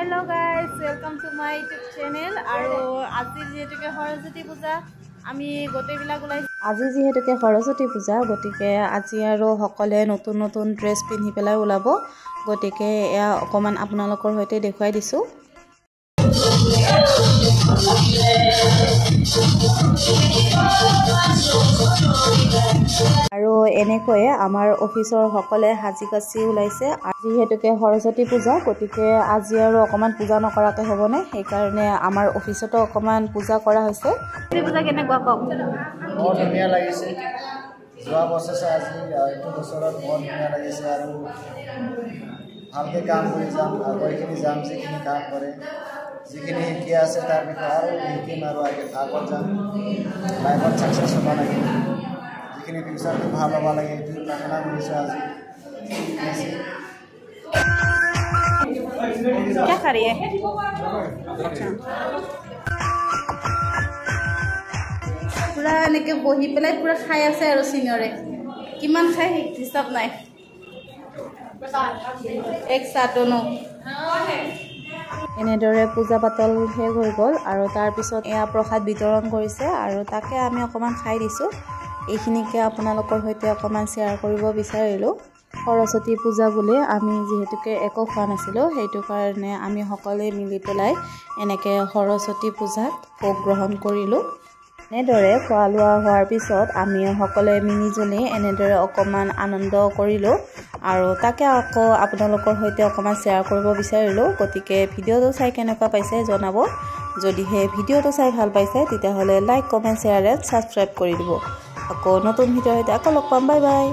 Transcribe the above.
Hello guys, welcome to my YouTube channel. আৰু আজি যেহেতুকে সৰস্বতী পূজা আমি গোটেইবিলাক ওলাইছো। আজি যেহেতুকে সৰস্বতী পূজা গতিকে আজি আৰু সকলে নতুন নতুন ড্ৰেছ পিন্ধি পেলাই ওলাব। গতিকে এয়া অকমান আপোনালোকৰ সৈতে দেখুৱাই দিছো। আৰু এনেকৈ আমাৰ অফিচৰ সকলে হাজি কাছি ওলাইছে। আজি হেতুকে সৰস্বতী পূজা গতিকে আজি আৰু অকমান পূজা নকৰাকে হ'বনে সেই কাৰণে আমাৰ অফিচতো অকমান পূজা কৰা হৈছে। এই পূজা কেনেকুৱা কক? বহুত ধুনীয়া লাগিছে। যোৱা বছৰ আজি এইটো বছৰত বহুত ধুনীয়া লাগিছে আৰু ভালকৈ কাম কৰি যাম। আগৰখিনি যাম যিখিনি কাম কৰে যিখিনি শিকি আছে তাৰ বিষয়ে আৰু শিকিম আৰু আগত যাম। লাইফত ছাকচেছ হ'ব লাগে, যিখিনি ফিউচাৰটো ভাল হ'ব লাগে এইটো প্ৰাৰ্থনা কৰিছোঁ আজি। क्या खा रही है? पूरा এনেকে বহি পেলাই पूरा খাই আছে আৰু সিনিয়ৰে কিমান খাই হিচাপ নাই। এক সাতনো এনেদৰে পূজা পাতল শেষ হৈ গ'ল আৰু তাৰ পিছত এয়া প্ৰসাদ বিতৰণ কৰিছে আৰু তাকে আমি অকমান খাই দিছো। এইখিনিকে আপোনালোকৰ সৈতে অকমান শ্বেয়াৰ কৰিব বিচাৰিলো। সৰস্বতী পূজা বুলি আমি যেহেতুকে একো খোৱা নাছিলো সেইটো কাৰণে আমি সকলোৱে মিলি পেলাই এনেকে সৰস্বতী পূজাত ভোগ গ্ৰহণ কৰিলো। এনেদৰে খোৱা লোৱা হোৱাৰ পিছত আমি সকলোৱে মিলিজুলি এনেদৰে অকমান আনন্দ কৰিলো আৰু তাকে আকৌ আপোনালোকৰ সৈতে অকমান শ্বেয়াৰ কৰিব বিচাৰিলো। গতিকে ভিডিঅ'টো চাই কেনেকুৱা পাইছে জনাব। যদিহে ভিডিঅ'টো চাই ভাল পাইছে তেতিয়াহ'লে like comment share and subscribe কৰি দিব। আকৌ নতুন ভিডিঅ' সৈতে আকৌ লগ পাম। Bye bye.